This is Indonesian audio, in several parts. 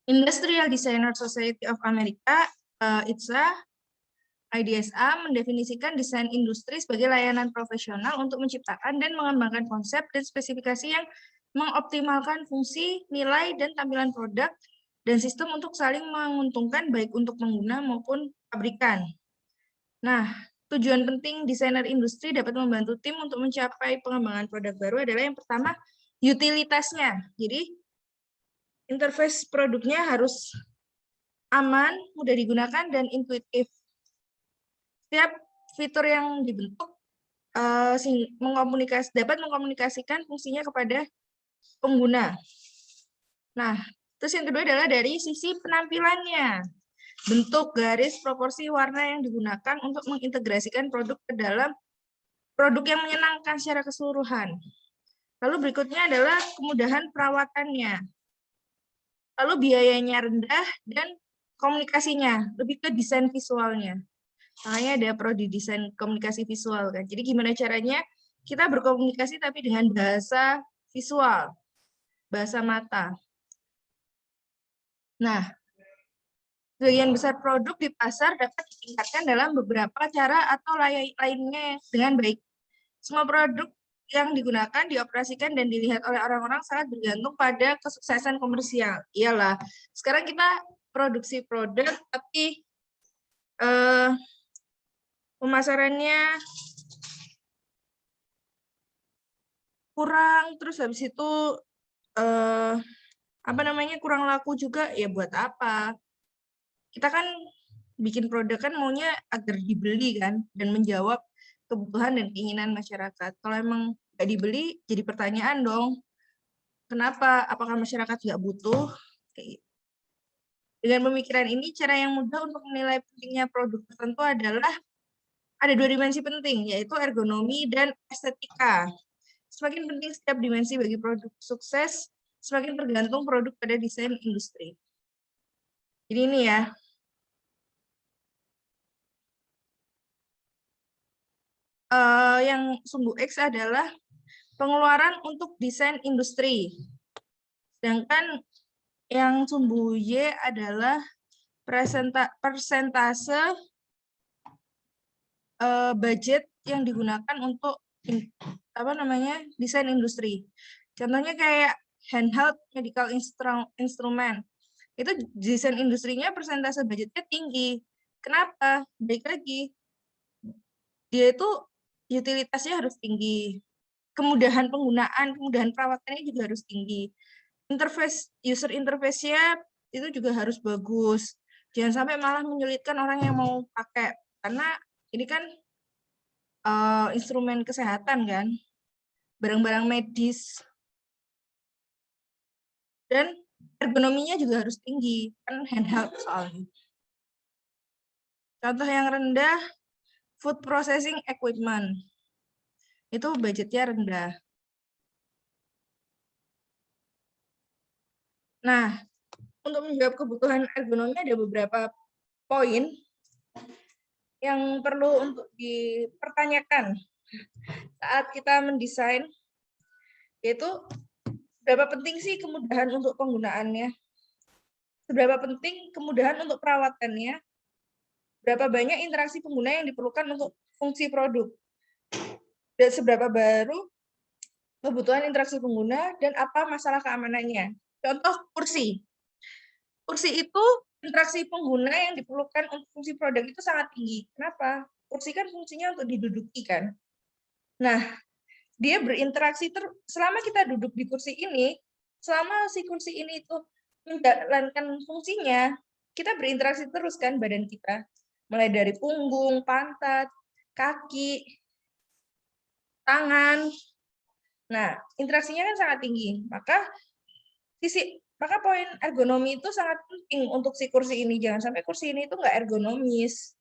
Industrial Designer Society of America, IDSA, mendefinisikan desain industri sebagai layanan profesional untuk menciptakan dan mengembangkan konsep dan spesifikasi yang mengoptimalkan fungsi, nilai, dan tampilan produk dan sistem untuk saling menguntungkan baik untuk pengguna maupun pabrikan. Nah, tujuan penting desainer industri dapat membantu tim untuk mencapai pengembangan produk baru adalah yang pertama, utilitasnya. Jadi, interface produknya harus aman, mudah digunakan, dan intuitif. Setiap fitur yang dibentuk dapat mengkomunikasikan fungsinya kepada pengguna. Nah, terus yang kedua adalah dari sisi penampilannya. Bentuk, garis, proporsi, warna yang digunakan untuk mengintegrasikan produk ke dalam produk yang menyenangkan secara keseluruhan. Lalu berikutnya adalah kemudahan perawatannya. Lalu biayanya rendah dan komunikasinya, lebih ke desain visualnya. Makanya ada prodi desain komunikasi visual kan. Jadi gimana caranya kita berkomunikasi tapi dengan bahasa visual, bahasa mata. Nah, sebagian besar produk di pasar dapat ditingkatkan dalam beberapa cara atau lainnya dengan baik. Semua produk yang digunakan, dioperasikan, dan dilihat oleh orang-orang sangat bergantung pada kesuksesan komersial. Iyalah, sekarang kita produksi produk, tapi pemasarannya kurang, terus habis itu kurang laku juga, ya buat apa? Kita kan bikin produk kan maunya agar dibeli kan, dan menjawab kebutuhan dan keinginan masyarakat. Kalau emang nggak dibeli, jadi pertanyaan dong, kenapa? Apakah masyarakat nggak butuh? Dengan pemikiran ini, cara yang mudah untuk menilai pentingnya produk tertentu adalah ada dua dimensi penting, yaitu ergonomi dan estetika. Semakin penting setiap dimensi bagi produk sukses, semakin tergantung produk pada desain industri. Jadi ini ya. Yang sumbu X adalah pengeluaran untuk desain industri. Sedangkan yang sumbu Y adalah persentase budget yang digunakan untuk desain industri. Contohnya kayak handheld medical instrument. Itu desain industrinya persentase budgetnya tinggi. Kenapa? Baik lagi, dia itu utilitasnya harus tinggi. Kemudahan penggunaan, kemudahan perawatannya juga harus tinggi. User interface-nya itu juga harus bagus. Jangan sampai malah menyulitkan orang yang mau pakai. Karena ini kan instrumen kesehatan kan, barang-barang medis. Dan ergonominya juga harus tinggi, kan handheld soalnya. Contoh yang rendah, food processing equipment. Itu budgetnya rendah. Nah, untuk menjawab kebutuhan ergonomi ada beberapa poin yang perlu untuk dipertanyakan saat kita mendesain, yaitu seberapa penting sih kemudahan untuk penggunaannya, seberapa penting kemudahan untuk perawatannya, berapa banyak interaksi pengguna yang diperlukan untuk fungsi produk, dan seberapa baru kebutuhan interaksi pengguna, dan apa masalah keamanannya. Contoh kursi. Kursi itu interaksi pengguna yang diperlukan untuk fungsi produk itu sangat tinggi. Kenapa? Kursi kan fungsinya untuk diduduki kan. Nah, dia berinteraksi selama kita duduk di kursi ini, selama si kursi ini itu menjalankan fungsinya, kita berinteraksi terus kan badan kita. Mulai dari punggung, pantat, kaki, tangan. Nah, interaksinya kan sangat tinggi. Maka poin ergonomi itu sangat penting untuk si kursi ini. Jangan sampai kursi ini itu nggak ergonomis.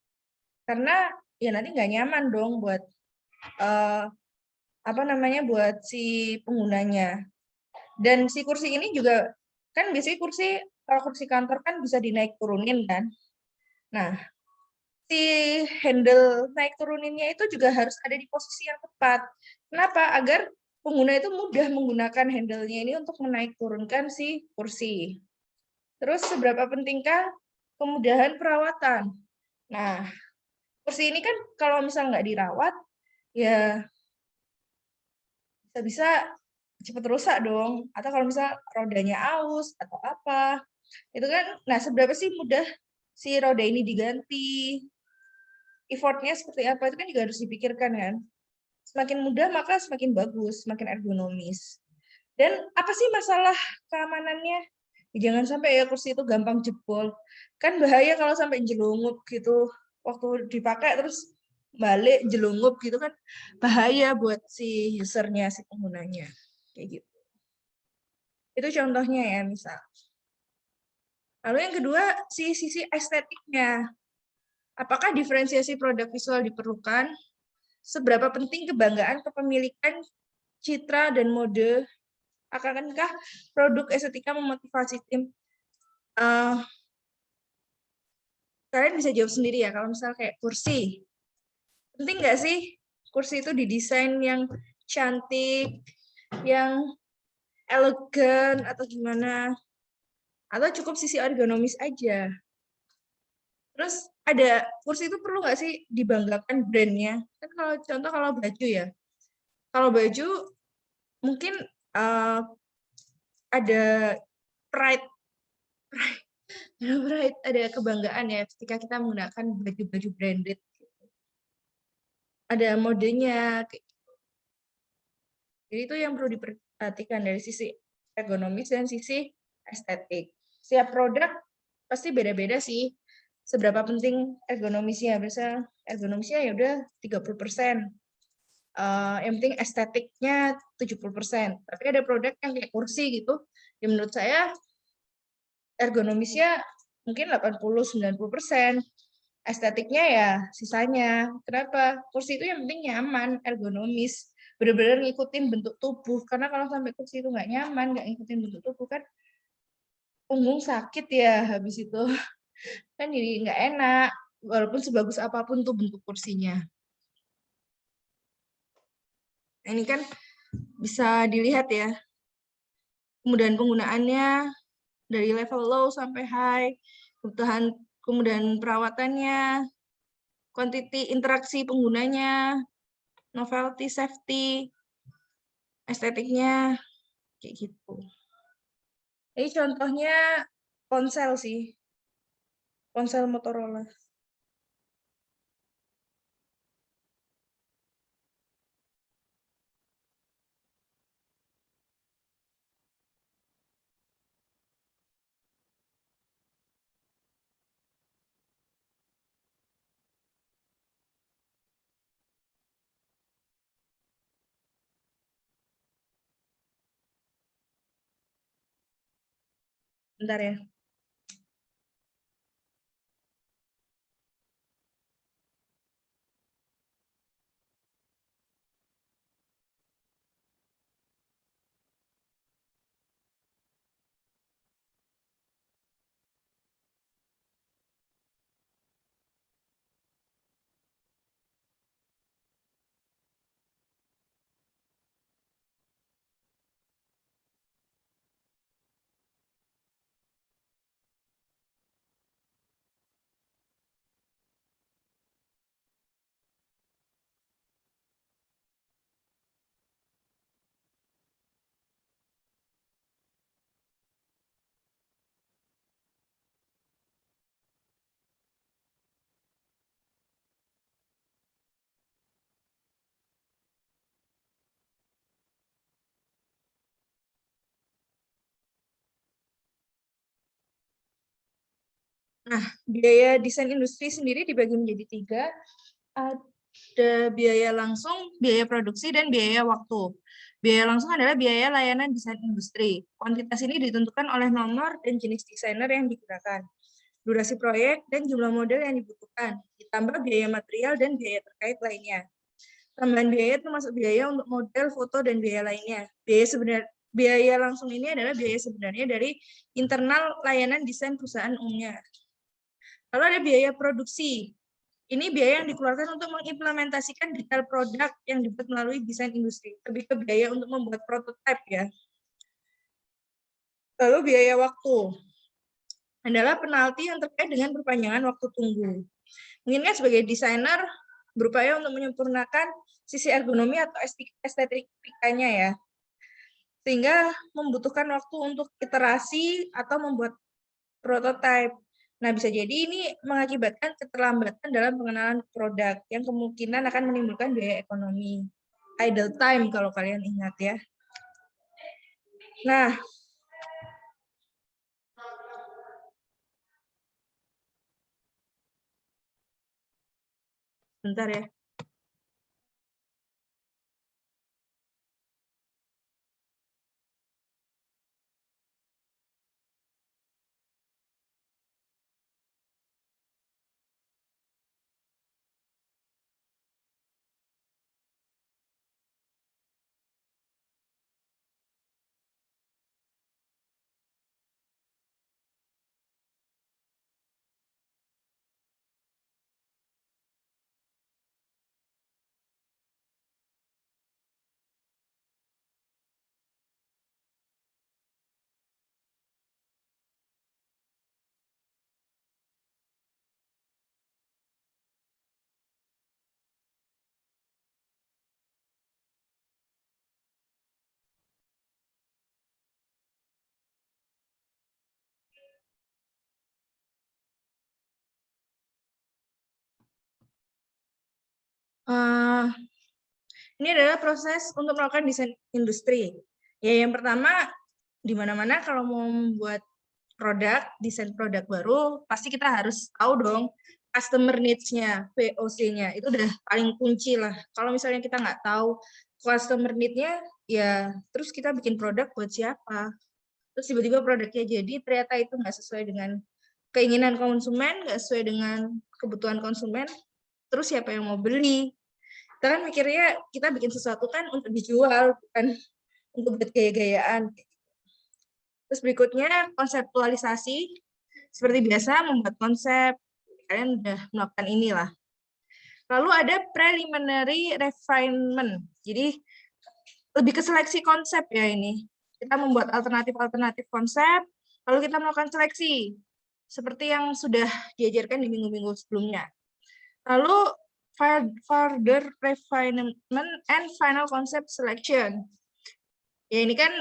Karena ya nanti nggak nyaman dong buat buat si penggunanya. Dan si kursi ini juga kan biasanya kalau kursi kantor kan bisa dinaik turunin kan. Nah, si handle naik turuninnya itu juga harus ada di posisi yang tepat. Kenapa? Agar pengguna itu mudah menggunakan handle-nya ini untuk menaik turunkan si kursi. Terus seberapa pentingkah kemudahan perawatan? Nah, kursi ini kan kalau misal nggak dirawat, ya bisa-bisa cepat rusak dong. Atau kalau misal rodanya aus atau apa, itu kan. Nah, seberapa sih mudah si roda ini diganti? Effortnya seperti apa itu kan juga harus dipikirkan kan. Semakin mudah maka semakin bagus, semakin ergonomis. Dan apa sih masalah keamanannya? Jangan sampai ya kursi itu gampang jebol. Kan bahaya kalau sampai jelungup gitu. Waktu dipakai terus balik jelungup gitu kan bahaya buat si usernya, si penggunanya. Kayak gitu. Itu contohnya ya, misal. Lalu yang kedua, sisi estetiknya. Apakah diferensiasi produk visual diperlukan? Seberapa penting kebanggaan kepemilikan citra dan mode? Akankah produk estetika memotivasi tim? Kalian bisa jawab sendiri ya, kalau misal kayak kursi. Penting nggak sih kursi itu didesain yang cantik, yang elegan, atau gimana? Atau cukup sisi ergonomis aja? Terus ada kursi itu perlu nggak sih dibanggakan brandnya? Kan kalau contoh kalau baju ya, kalau baju mungkin ada pride, ada kebanggaan ya ketika kita menggunakan baju-baju branded. Ada modenya. Jadi itu yang perlu diperhatikan dari sisi ergonomis dan sisi estetik. Setiap produk pasti beda-beda sih. Seberapa penting ergonomisnya? Biasanya ergonomisnya ya udah 30%. Yang penting estetiknya 70%. Tapi ada produk yang kayak kursi gitu, yang menurut saya ergonomisnya mungkin 80-90%. Estetiknya ya sisanya. Kenapa? Kursi itu yang penting nyaman, ergonomis, benar-benar ngikutin bentuk tubuh. Karena kalau sampai kursi itu nggak nyaman, nggak ngikutin bentuk tubuh kan punggung sakit ya habis itu. Kan jadi nggak enak, walaupun sebagus apapun tuh bentuk kursinya. Nah, ini kan bisa dilihat ya, kemudahan penggunaannya dari level low sampai high, kemudahan perawatannya, quantity interaksi penggunanya, novelty, safety, estetiknya, kayak gitu. Ini contohnya ponsel sih, ponsel Motorola. Bentar ya. Nah, biaya desain industri sendiri dibagi menjadi 3. Ada biaya langsung, biaya produksi, dan biaya waktu. Biaya langsung adalah biaya layanan desain industri. Kuantitas ini ditentukan oleh nomor dan jenis desainer yang digunakan, durasi proyek, dan jumlah model yang dibutuhkan, ditambah biaya material dan biaya terkait lainnya. Tambahan biaya termasuk biaya untuk model, foto, dan biaya lainnya. Biaya langsung ini adalah biaya sebenarnya dari internal layanan desain perusahaan umumnya. Lalu ada biaya produksi. Ini biaya yang dikeluarkan untuk mengimplementasikan detail produk yang dibuat melalui desain industri. Lebih ke biaya untuk membuat prototipe ya. Lalu biaya waktu adalah penalti yang terkait dengan perpanjangan waktu tunggu. Mungkin kan sebagai desainer berupaya untuk menyempurnakan sisi ergonomi atau estetikanya ya. Sehingga membutuhkan waktu untuk iterasi atau membuat prototipe. Nah, bisa jadi ini mengakibatkan keterlambatan dalam pengenalan produk yang kemungkinan akan menimbulkan biaya ekonomi. Idle time kalau kalian ingat ya. Nah, bentar ya. Ini adalah proses untuk melakukan desain industri. Ya, yang pertama, di mana-mana kalau mau membuat produk, desain produk baru, pasti kita harus tahu dong customer needs-nya, VOC-nya. Itu udah paling kunci lah. Kalau misalnya kita nggak tahu customer need-nya, ya terus kita bikin produk buat siapa? Terus tiba-tiba produknya jadi, ternyata itu nggak sesuai dengan keinginan konsumen, nggak sesuai dengan kebutuhan konsumen, terus siapa yang mau beli? Kita kan mikirnya kita bikin sesuatu kan untuk dijual, bukan untuk buat gaya-gayaan. Terus berikutnya konseptualisasi. Seperti biasa membuat konsep, kalian udah melakukan inilah. Lalu ada preliminary refinement. Jadi lebih ke seleksi konsep ya ini. Kita membuat alternatif-alternatif konsep, lalu kita melakukan seleksi. Seperti yang sudah diajarkan di minggu-minggu sebelumnya. Lalu further refinement and final concept selection. Ya ini kan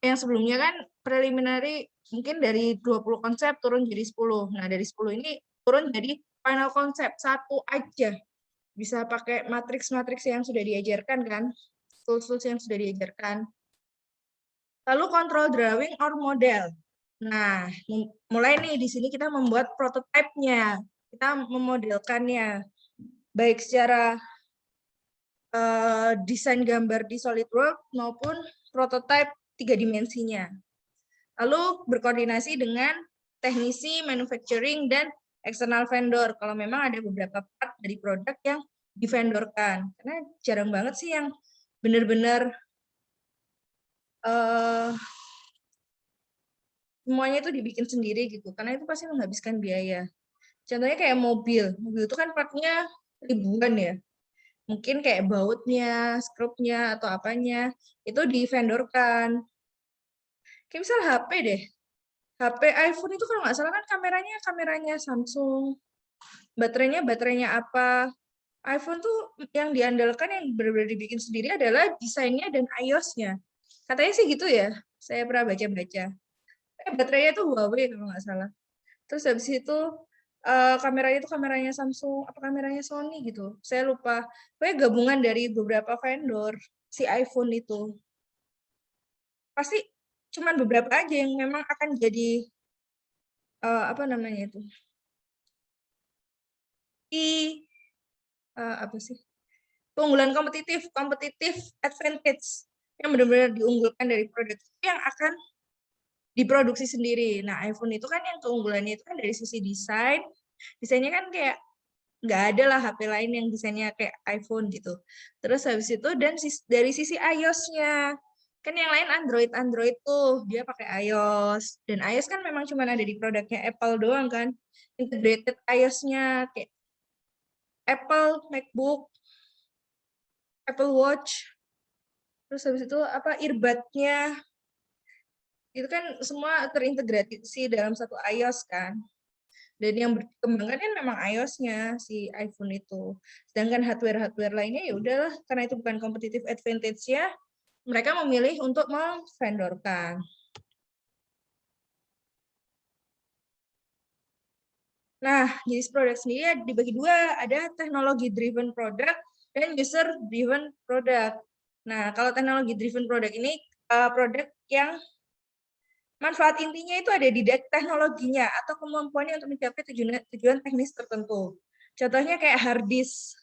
yang sebelumnya kan preliminary mungkin dari 20 konsep turun jadi 10. Nah, dari 10 ini turun jadi final konsep satu aja. Bisa pakai matriks-matriks yang sudah diajarkan kan? Tools-tools yang sudah diajarkan. Lalu control drawing or model. Nah, mulai nih di sini kita membuat prototipe-nya. Kita memodelkannya baik secara desain gambar di SolidWorks maupun prototipe 3 dimensinya. Lalu berkoordinasi dengan teknisi, manufacturing, dan external vendor. Kalau memang ada beberapa part dari produk yang divendorkan. Karena jarang banget sih yang benar-benar semuanya itu dibikin sendiri gitu. Karena itu pasti menghabiskan biaya. Contohnya kayak mobil. Mobil itu kan partnya ribuan ya. Mungkin kayak bautnya, skrupnya, atau apanya, itu divendorkan. Kayak misal HP deh. HP iPhone itu kalau nggak salah kan kameranya Samsung. Baterainya apa. iPhone tuh yang diandalkan yang benar-benar dibikin sendiri adalah desainnya dan iOS-nya. Katanya sih gitu ya. Saya pernah baca-baca. Baterainya tuh Huawei kalau nggak salah. Terus habis itu kameranya itu kameranya Samsung, apa kameranya Sony gitu. Saya lupa. Pokoknya gabungan dari beberapa vendor si iPhone itu. Pasti cuman beberapa aja yang memang akan jadi apa namanya itu? Apa sih? Keunggulan kompetitif advantage yang benar-benar diunggulkan dari produk itu yang akan diproduksi sendiri. Nah, iPhone itu kan yang keunggulannya itu kan dari sisi desain. Desainnya kan kayak nggak ada lah HP lain yang desainnya kayak iPhone gitu. Terus habis itu dan dari sisi iOS-nya. Kan yang lain Android tuh, dia pakai iOS. Dan iOS kan memang cuma ada di produknya Apple doang kan. Integrated iOS-nya kayak Apple MacBook, Apple Watch, terus habis itu apa earbudnya, itu kan semua terintegrasi dalam satu iOS kan. Dan yang berkembangkan kan memang iOS-nya si iPhone itu. Sedangkan hardware-hardware lainnya ya udahlah, karena itu bukan competitive advantage-nya, mereka memilih untuk memvendorkan. Nah, jenis produk sendiri dibagi dua, ada teknologi driven product dan user driven product. Nah, kalau teknologi driven product ini produk yang manfaat intinya itu ada di teknologinya atau kemampuannya untuk mencapai tujuan teknis tertentu. Contohnya kayak hard disk.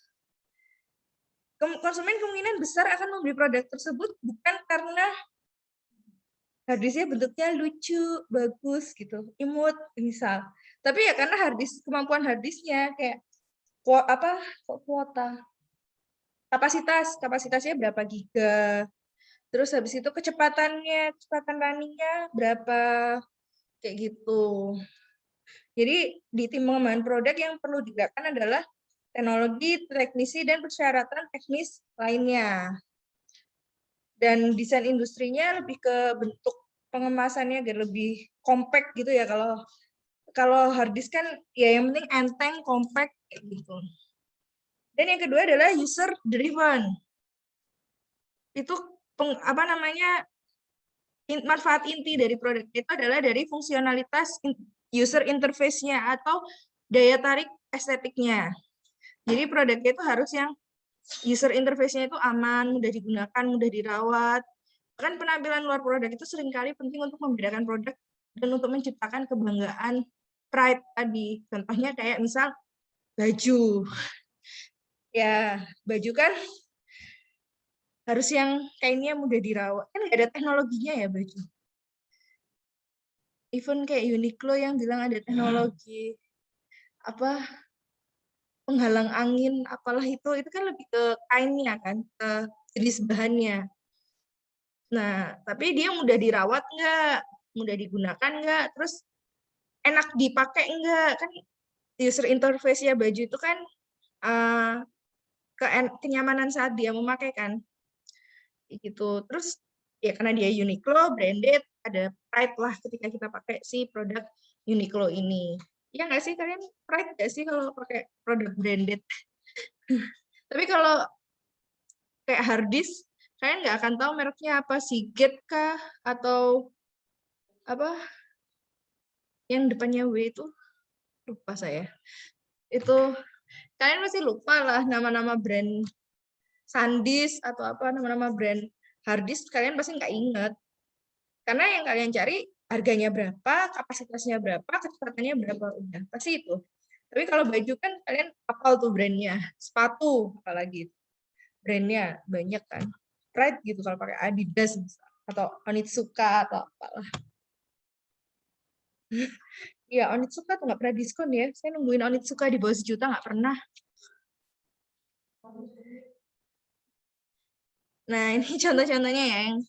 Konsumen kemungkinan besar akan membeli produk tersebut bukan karena hard disknya bentuknya lucu, bagus gitu, imut misal. Tapi ya karena hard disk, kemampuan hard disknya kayak kuota, kapasitasnya berapa giga, terus habis itu kecepatan runningnya berapa, kayak gitu. Jadi di tim pengembangan produk yang perlu digerakkan adalah teknologi, teknisi, dan persyaratan teknis lainnya. Dan desain industrinya lebih ke bentuk pengemasannya agar lebih compact gitu ya. Kalau hard disk kan ya yang penting enteng, compact kayak gitu. Dan yang kedua adalah user driven. Itu manfaat inti dari produk itu adalah dari fungsionalitas user interface-nya atau daya tarik estetiknya. Jadi produknya itu harus yang user interface-nya itu aman, mudah digunakan, mudah dirawat. Kan penampilan luar produk itu seringkali penting untuk membedakan produk dan untuk menciptakan kebanggaan, pride tadi. Contohnya kayak misal baju. Ya, baju kan harus yang kainnya mudah dirawat. Kan nggak ada teknologinya ya baju. Even kayak Uniqlo yang bilang ada teknologi penghalang angin, apalah itu kan lebih ke kainnya kan, ke jenis bahannya. Nah, tapi dia mudah dirawat nggak, mudah digunakan nggak, terus enak dipakai nggak, kan user interface-nya baju itu kan kenyamanan saat dia memakai kan, gitu. Terus ya karena dia Uniqlo, branded, ada pride lah ketika kita pakai si produk Uniqlo ini. Ya nggak sih, kalian pride nggak sih kalau pakai produk branded? Tapi kalau kayak hard disk, kalian nggak akan tahu mereknya apa, Seagate kah, atau apa yang depannya W itu, lupa saya. Itu kalian pasti lupa lah nama-nama brand SanDisk atau apa nama-nama brand hard disk, kalian pasti nggak inget. Karena yang kalian cari harganya berapa, kapasitasnya berapa, kecepatannya berapa, udah pasti itu. Tapi kalau baju kan kalian hafal tuh brandnya, sepatu apalagi brandnya banyak kan. Pride gitu kalau pakai Adidas atau Onitsuka atau apalah. Iya, Onitsuka tuh nggak pernah diskon ya. Saya nungguin Onitsuka di bawah sejuta nggak pernah. Nah, ini contoh-contohnya ya, yang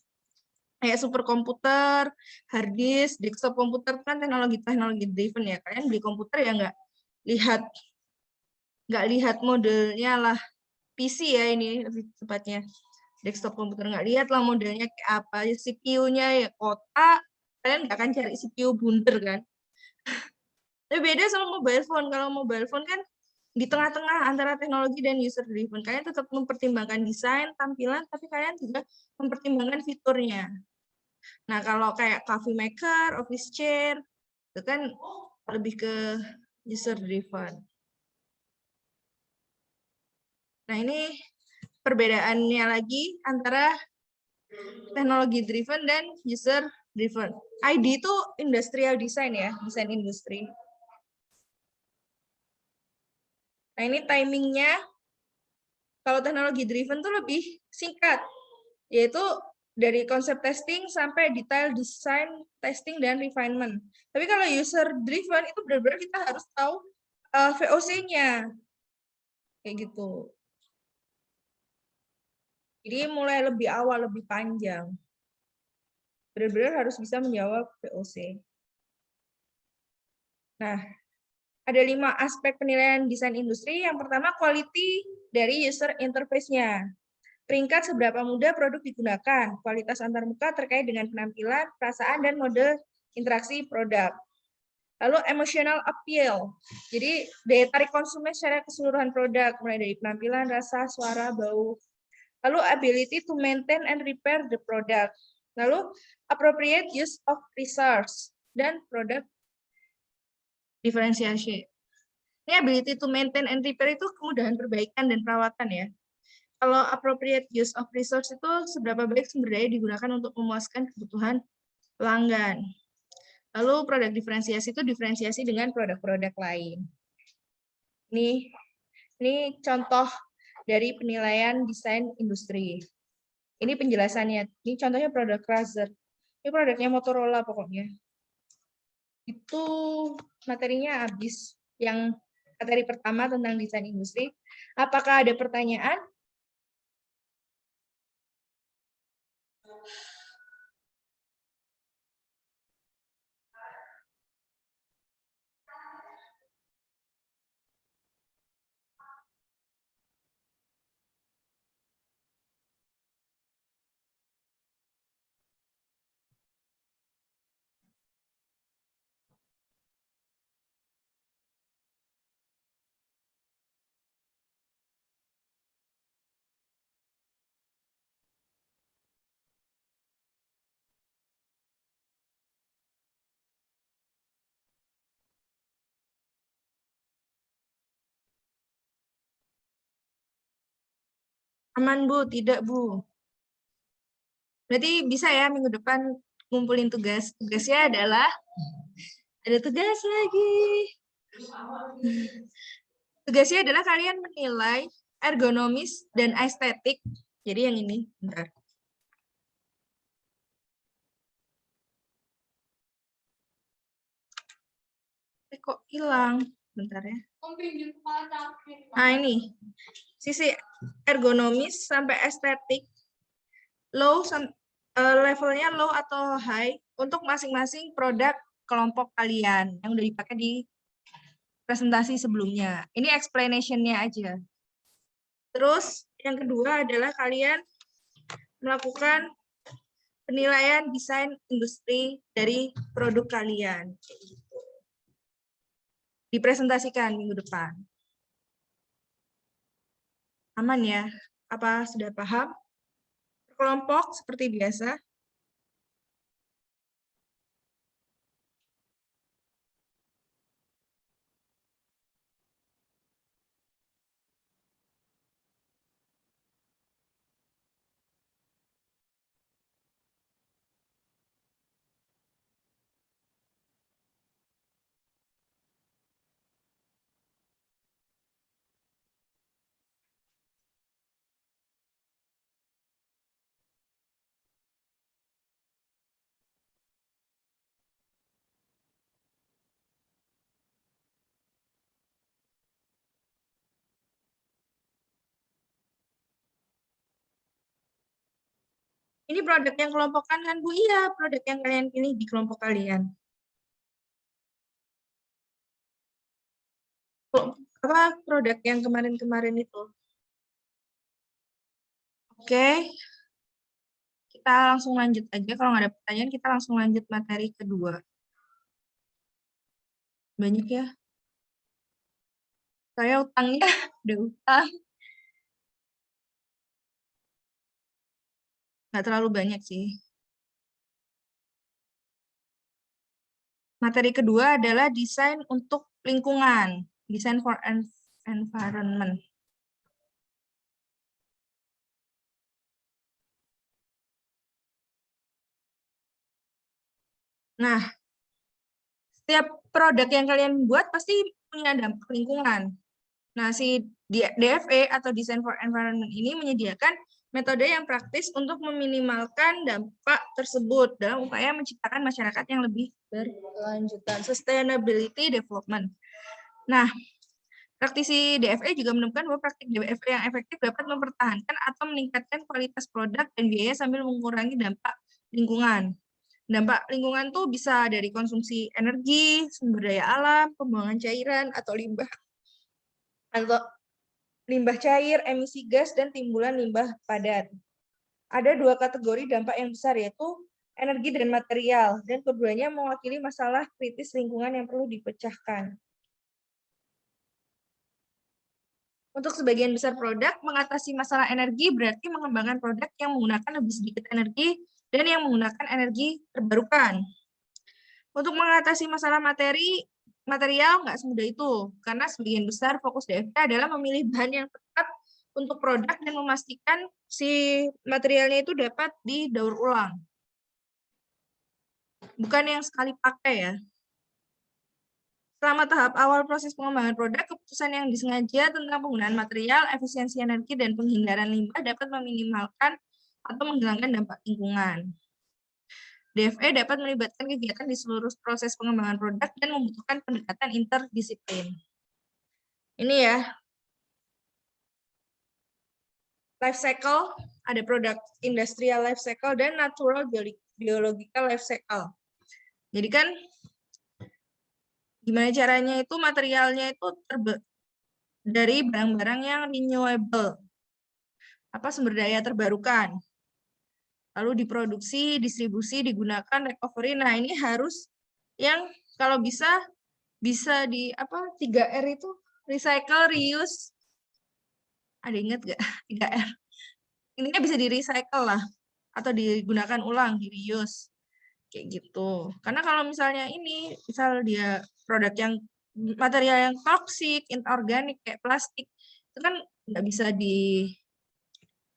kayak superkomputer, hard disk, desktop komputer kan teknologi driven ya. Kalian beli komputer ya nggak lihat modelnya lah. PC ya ini lebih tepatnya. Desktop komputer nggak lihat lah modelnya kayak apa. CPU-nya ya kotak, kalian nggak akan cari CPU bundar kan. Tapi beda sama mobile phone. Kalau mobile phone kan di tengah-tengah antara teknologi dan user driven. Kalian tetap mempertimbangkan desain, tampilan, tapi kalian juga mempertimbangkan fiturnya. Nah, kalau kayak coffee maker, office chair, itu kan lebih ke user driven. Nah, ini perbedaannya lagi antara teknologi driven dan user driven. ID itu industrial design ya, desain industri. Nah, ini timingnya, kalau teknologi driven tuh lebih singkat, yaitu dari konsep testing sampai detail design, testing, dan refinement. Tapi kalau user driven itu benar-benar kita harus tahu VOC-nya. Kayak gitu. Jadi mulai lebih awal, lebih panjang. Benar-benar harus bisa menjawab VOC. Nah, Ada 5 aspek penilaian desain industri. Yang pertama, quality dari user interface-nya. Peringkat seberapa mudah produk digunakan, kualitas antarmuka terkait dengan penampilan, perasaan, dan model interaksi produk. Lalu emotional appeal, jadi daya tarik konsumen secara keseluruhan produk, mulai dari penampilan, rasa, suara, bau. Lalu ability to maintain and repair the product. Lalu appropriate use of resource dan product differentiation. Ini ability to maintain and repair itu kemudahan perbaikan dan perawatan ya. Kalau appropriate use of resource itu seberapa baik sumber daya digunakan untuk memuaskan kebutuhan pelanggan. Lalu produk diferensiasi itu diferensiasi dengan produk-produk lain. Ini contoh dari penilaian desain industri. Ini penjelasannya. Ini contohnya produk Razer. Ini produknya Motorola pokoknya. Itu materinya habis. Yang materi pertama tentang desain industri. Apakah ada pertanyaan? Aman, Bu? Tidak, Bu. Berarti bisa ya minggu depan ngumpulin tugas. Tugasnya adalah, ada tugas lagi. Tugasnya adalah kalian menilai ergonomis dan estetik. Jadi yang ini, bentar. Kok hilang? Bentar ya. Nah ini, sisi ergonomis sampai estetik, levelnya low atau high untuk masing-masing produk kelompok kalian yang udah dipakai di presentasi sebelumnya. Ini explanation-nya aja. Terus yang kedua adalah kalian melakukan penilaian desain industri dari produk kalian. Dipresentasikan minggu depan. Aman ya? Apa sudah paham? Kelompok seperti biasa. Ini produk yang kelompokan kan, Bu? Iya, produk yang kalian pilih di kelompok kalian. Apa produk yang kemarin-kemarin itu? Oke. Kita langsung lanjut aja. Kalau nggak ada pertanyaan, kita langsung lanjut materi kedua. Banyak ya. Saya utangnya udah utang. Nggak terlalu banyak sih. Materi kedua adalah desain untuk lingkungan. Design for environment. Nah, setiap produk yang kalian buat pasti punya dampak lingkungan. Nah, si DFE atau Design for Environment ini menyediakan metode yang praktis untuk meminimalkan dampak tersebut dalam upaya menciptakan masyarakat yang lebih berkelanjutan. Sustainability Development. Nah, praktisi DFE juga menemukan bahwa praktik DFE yang efektif dapat mempertahankan atau meningkatkan kualitas produk dan biaya sambil mengurangi dampak lingkungan. Dampak lingkungan tuh bisa dari konsumsi energi, sumber daya alam, pembuangan cairan atau limbah cair, emisi gas, dan timbulan limbah padat. Ada dua kategori dampak yang besar, yaitu energi dan material, dan keduanya mewakili masalah kritis lingkungan yang perlu dipecahkan. Untuk sebagian besar produk, mengatasi masalah energi berarti mengembangkan produk yang menggunakan lebih sedikit energi dan yang menggunakan energi terbarukan. Untuk mengatasi masalah material nggak semudah itu, karena sebagian besar fokus DFT adalah memilih bahan yang tepat untuk produk dan memastikan si materialnya itu dapat didaur ulang. Bukan yang sekali pakai ya. Selama tahap awal proses pengembangan produk, keputusan yang disengaja tentang penggunaan material, efisiensi energi, dan penghindaran limbah dapat meminimalkan atau menghilangkan dampak lingkungan. DFE dapat melibatkan kegiatan di seluruh proses pengembangan produk dan membutuhkan pendekatan interdisiplin. Ini ya, life cycle, ada produk industrial life cycle dan natural biological life cycle. Jadi kan, gimana caranya itu materialnya itu dari barang-barang yang renewable, sumber daya terbarukan, lalu diproduksi, distribusi, digunakan, recovery. Nah ini harus yang kalau bisa di 3R itu, recycle, reuse. Ada ingat nggak 3R? Intinya bisa di recycle lah, atau digunakan ulang, di reuse. Kayak gitu. Karena kalau misalnya ini, misal dia produk yang material yang toksik, inorganik kayak plastik, itu kan nggak bisa di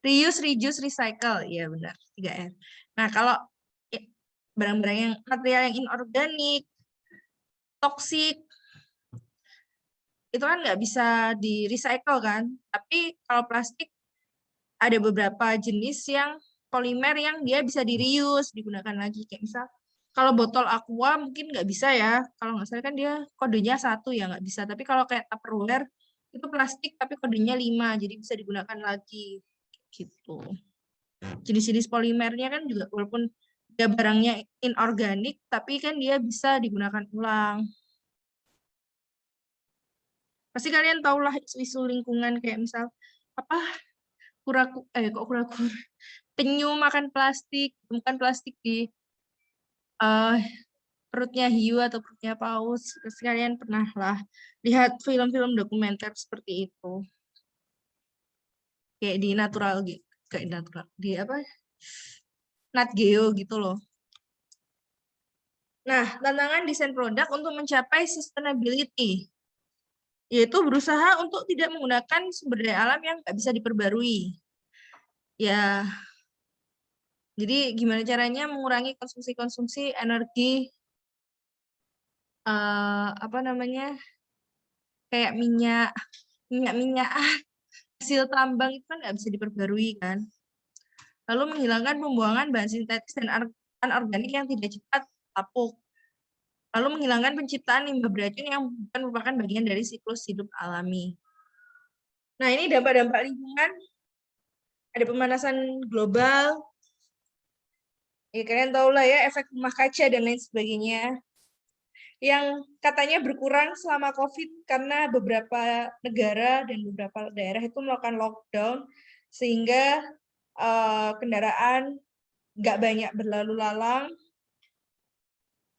reuse, reduce, recycle. Iya benar, 3R. Nah, kalau barang-barang yang material yang inorganik, toksik, itu kan nggak bisa di recycle kan. Tapi kalau plastik ada beberapa jenis yang polimer yang dia bisa di reuse, digunakan lagi. Kayak misal kalau botol aqua mungkin nggak bisa ya. Kalau nggak salah kan dia kodenya 1 ya, nggak bisa. Tapi kalau kayak Tupperware itu plastik tapi kodenya 5, jadi bisa digunakan lagi. Gitu. Jenis-jenis polimernya kan juga walaupun dia barangnya inorganik, tapi kan dia bisa digunakan ulang. Pasti kalian tahulah isu-isu lingkungan kayak misal kura-kura penyu makan plastik, bukan plastik di perutnya hiu atau perutnya paus. Terus kalian pernah lah lihat film-film dokumenter seperti itu. Kayak di Nat Geo gitu loh. Nah, tantangan desain produk untuk mencapai sustainability, yaitu berusaha untuk tidak menggunakan sumber daya alam yang nggak bisa diperbarui. Ya, jadi gimana caranya mengurangi konsumsi energi, kayak minyak hasil tambang itu kan nggak bisa diperbarui kan. Lalu menghilangkan pembuangan bahan sintetis dan anorganik yang tidak cepat lapuk. Lalu menghilangkan penciptaan limbah beracun yang bukan merupakan bagian dari siklus hidup alami. Nah, ini dampak-dampak lingkungan. Ada pemanasan global. Ya, kalian tahu lah ya, efek rumah kaca dan lain sebagainya. Yang katanya berkurang selama COVID karena beberapa negara dan beberapa daerah itu melakukan lockdown, sehingga kendaraan nggak banyak berlalu lalang.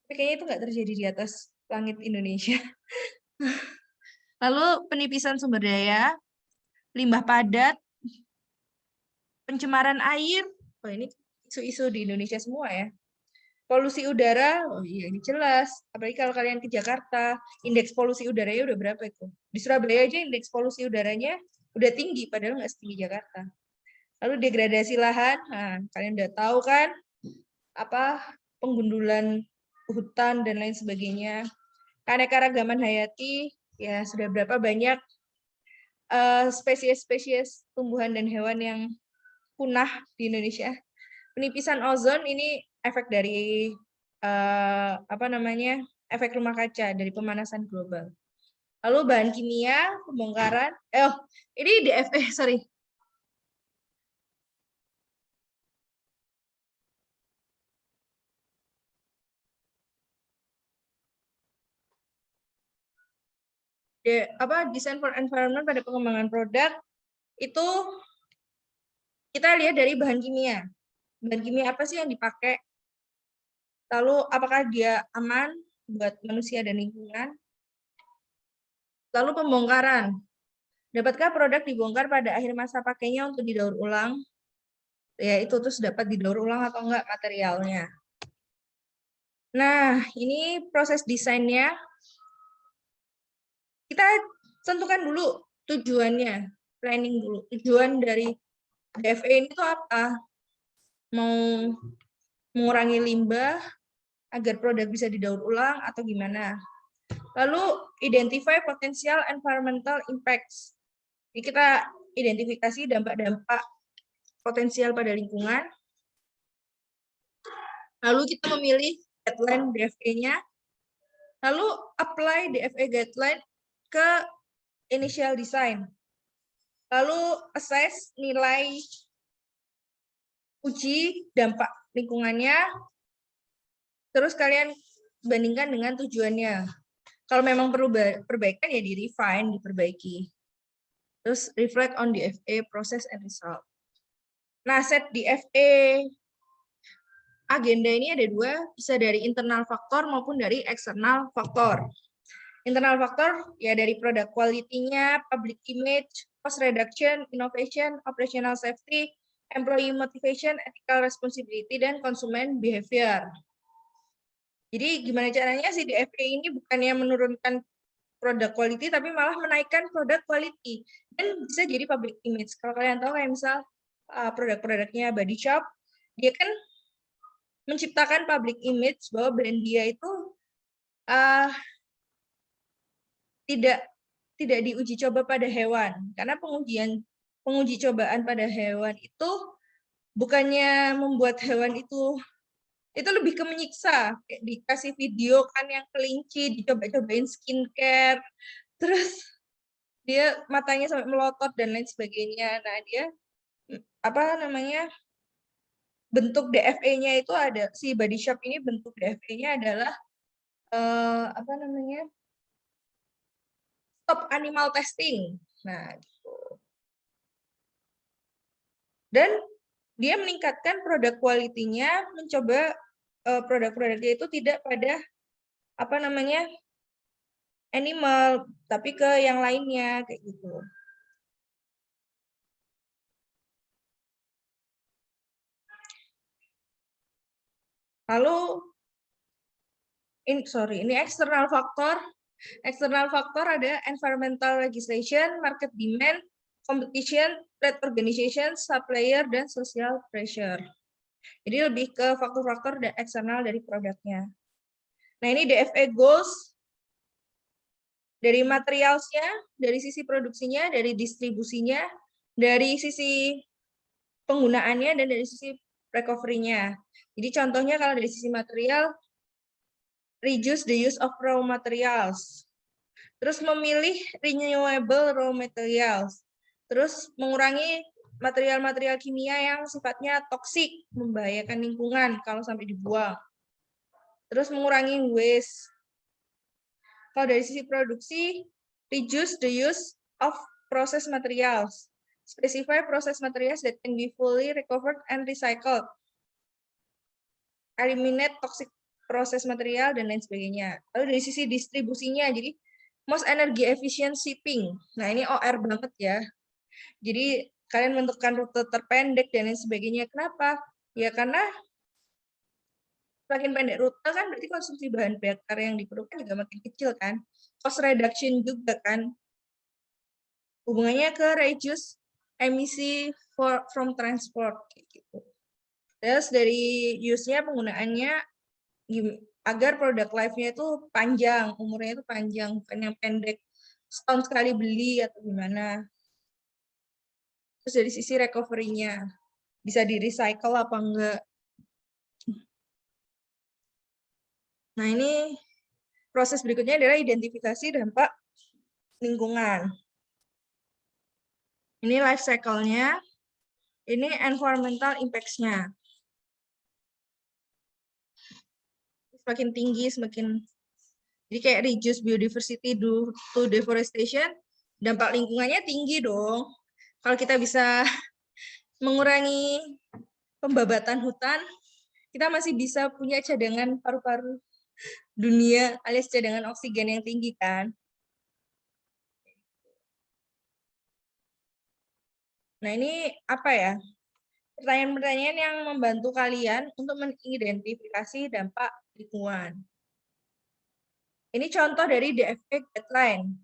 Tapi kayaknya itu nggak terjadi di atas langit Indonesia. Lalu penipisan sumber daya, limbah padat, pencemaran air. Oh, ini isu-isu di Indonesia semua ya. Polusi udara, oh iya ini jelas. Apalagi kalau kalian ke Jakarta, indeks polusi udaranya udah berapa itu? Di Surabaya aja indeks polusi udaranya udah tinggi, padahal nggak setinggi Jakarta. Lalu degradasi lahan, nah kalian udah tahu kan, penggundulan hutan dan lain sebagainya. Keanekaragaman hayati, ya sudah berapa banyak spesies-spesies tumbuhan dan hewan yang punah di Indonesia. Penipisan ozon ini efek dari efek rumah kaca dari pemanasan global. Lalu bahan kimia, pembongkaran, ini DFE, sorry. design for environment pada pengembangan produk itu kita lihat dari bahan kimia. Bahan kimia apa sih yang dipakai? Lalu apakah dia aman buat manusia dan lingkungan? Lalu pembongkaran. Dapatkah produk dibongkar pada akhir masa pakainya untuk didaur ulang? Ya, itu terus dapat didaur ulang atau enggak materialnya. Nah, ini proses desainnya. Kita tentukan dulu tujuannya, planning dulu. Tujuan dari DFE ini itu apa? Mau mengurangi limbah agar produk bisa didaur ulang atau gimana? Lalu identify potential environmental impacts. Jadi kita identifikasi dampak-dampak potensial pada lingkungan. Lalu kita memilih guideline DFE-nya. Lalu apply DFE guideline ke initial design. Lalu assess nilai uji dampak lingkungannya. Terus kalian bandingkan dengan tujuannya. Kalau memang perlu perbaikan ya di-refine, diperbaiki. Terus reflect on DFE process and result. Nah, set DFE agenda ini ada dua, bisa dari internal faktor maupun dari eksternal faktor. Internal faktor ya dari produk quality-nya, public image, cost reduction, innovation, operational safety, employee motivation, ethical responsibility, dan consumer behavior. Jadi gimana caranya si DFE ini bukannya menurunkan produk quality, tapi malah menaikkan produk quality. Dan bisa jadi public image. Kalau kalian tahu kayak misal produk-produknya Body Shop, dia kan menciptakan public image bahwa brand dia itu tidak diuji coba pada hewan. Karena penguji cobaan pada hewan itu bukannya membuat hewan itu lebih ke menyiksa, kayak dikasih video kan yang kelinci, dicoba-cobain skincare, terus dia matanya sampai melotot dan lain sebagainya. Nah, dia bentuk DFE-nya itu ada, si Body Shop ini bentuk DFE-nya adalah stop animal testing. Nah, gitu. Dan dia meningkatkan produk quality-nya, mencoba produk-produknya itu tidak pada animal, tapi ke yang lainnya kayak gitu. Lalu ini eksternal faktor. Eksternal faktor ada environmental legislation, market demand, competition, trade organization, supplier, dan social pressure. Jadi lebih ke faktor-faktor eksternal dari produknya. Nah, ini DFE goals dari materialsnya, dari sisi produksinya, dari distribusinya, dari sisi penggunaannya, dan dari sisi recovery-nya. Jadi contohnya kalau dari sisi material, reduce the use of raw materials. Terus memilih renewable raw materials. Terus mengurangi material-material kimia yang sifatnya toksik, membahayakan lingkungan kalau sampai dibuang. Terus mengurangi waste. Kalau dari sisi produksi, reduce the use of process materials. Specify process materials that can be fully recovered and recycled. Eliminate toxic proses material dan lain sebagainya. Lalu dari sisi distribusinya, jadi most energy efficient shipping. Nah, ini OR banget ya. Jadi kalian menentukan rute terpendek dan lain sebagainya. Kenapa? Ya karena semakin pendek rute kan berarti konsumsi bahan bakar yang diperlukan juga makin kecil kan. Cost reduction juga kan. Hubungannya ke reduce emisi from transport gitu. Terus dari use-nya, penggunaannya agar produk life-nya itu panjang, umurnya itu panjang, bukan yang pendek, setahun sekali beli atau gimana. Terus dari sisi recovery-nya, bisa di-recycle apa enggak. Nah, ini proses berikutnya adalah identifikasi dampak lingkungan. Ini life cycle-nya, ini environmental impacts-nya. Semakin tinggi, semakin Jadi kayak reduce biodiversity to deforestation, dampak lingkungannya tinggi dong. Kalau kita bisa mengurangi pembabatan hutan, kita masih bisa punya cadangan paru-paru dunia alias cadangan oksigen yang tinggi kan. Nah ini apa ya? Pertanyaan-pertanyaan yang membantu kalian untuk mengidentifikasi dampak lingkungan. Ini contoh dari DFE guideline.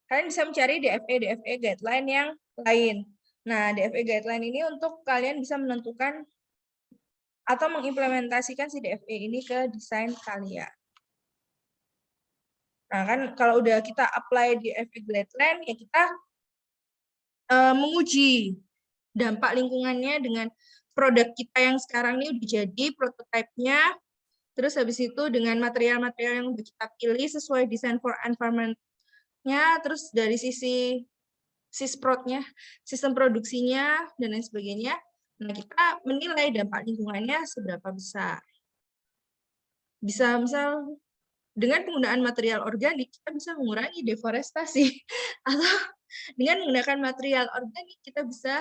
Kalian bisa mencari DFE guideline yang lain. Nah, DFE guideline ini untuk kalian bisa menentukan atau mengimplementasikan si DFE ini ke desain kalian. Nah, kan kalau udah kita apply DFE guideline, ya kita menguji dampak lingkungannya dengan produk kita yang sekarang ini udah jadi prototipe-nya. Terus habis itu dengan material-material yang kita pilih sesuai design for environment-nya, terus dari sisi sisprotnya, sistem produksinya, dan lain sebagainya. Nah, kita menilai dampak lingkungannya seberapa besar. Bisa misal dengan penggunaan material organik, kita bisa mengurangi deforestasi. Atau dengan menggunakan material organik, kita bisa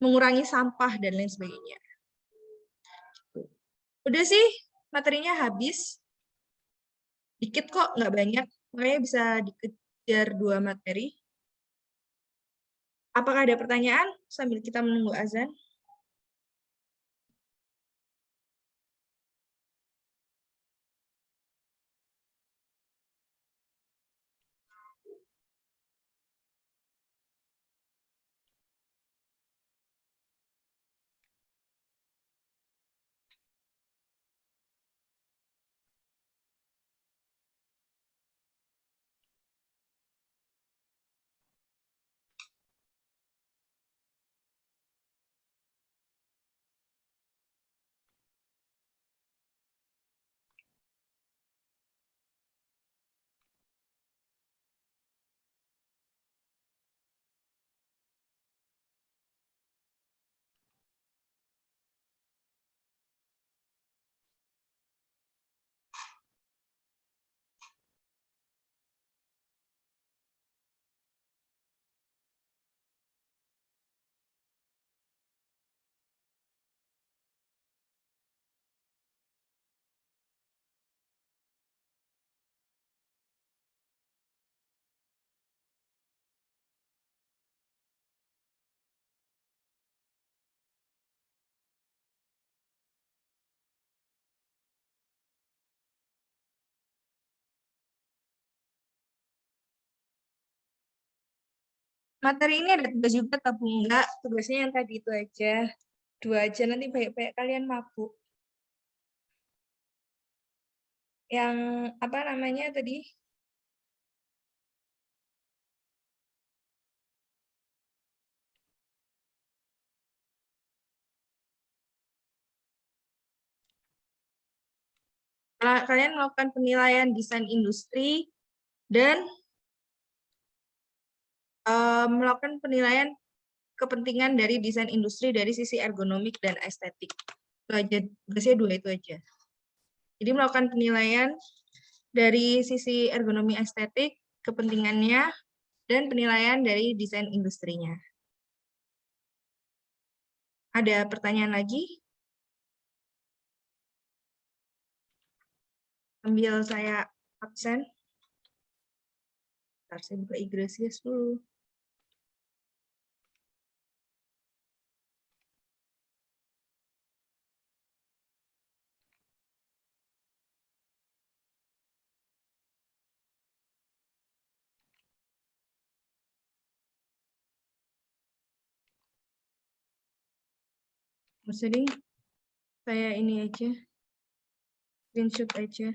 mengurangi sampah dan lain sebagainya. Udah sih, materinya habis. Dikit kok, nggak banyak. Makanya bisa dikejar 2 materi. Apakah ada pertanyaan sambil kita menunggu azan? Materi ini ada tugas juga atau enggak? Tugasnya yang tadi itu aja. 2 aja, nanti banyak-banyak kalian mabuk. Yang apa namanya tadi? Kalian melakukan penilaian desain industri dan melakukan penilaian kepentingan dari desain industri dari sisi ergonomik dan estetik. Itu aja, tugasnya 2 itu aja. Jadi melakukan penilaian dari sisi ergonomi estetik, kepentingannya, dan penilaian dari desain industrinya. Ada pertanyaan lagi? Sambil saya absen. Ntar saya buka Iglesias dulu. Maksudnya saya ini aja, screenshot aja.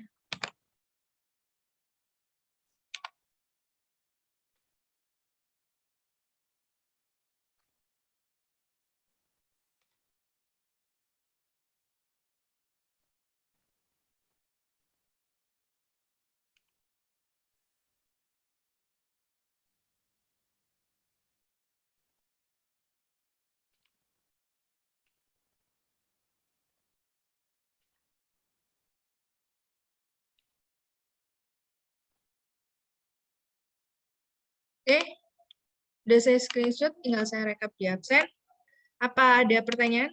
Oke, udah saya screenshot, tinggal saya rekap di absen. Apa ada pertanyaan?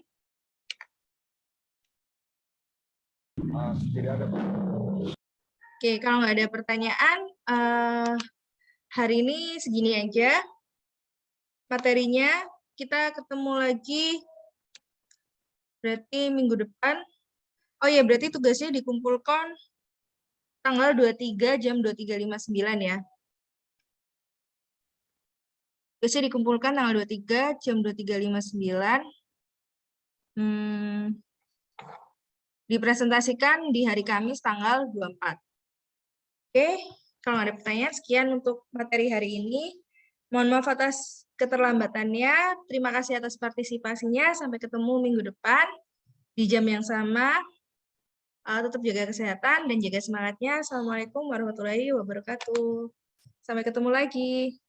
Tidak ada, Pak. Oke, kalau nggak ada pertanyaan, hari ini segini aja. Materinya kita ketemu lagi berarti minggu depan. Oh ya, berarti tugasnya dikumpulkan tanggal 23 jam 23.59 ya. Tugasnya dikumpulkan tanggal 23 jam 23.59. Dipresentasikan di hari Kamis tanggal 24. Oke, kalau ada pertanyaan, sekian untuk materi hari ini. Mohon maaf atas keterlambatannya. Terima kasih atas partisipasinya. Sampai ketemu minggu depan di jam yang sama. Tetap jaga kesehatan dan jaga semangatnya. Assalamualaikum warahmatullahi wabarakatuh. Sampai ketemu lagi.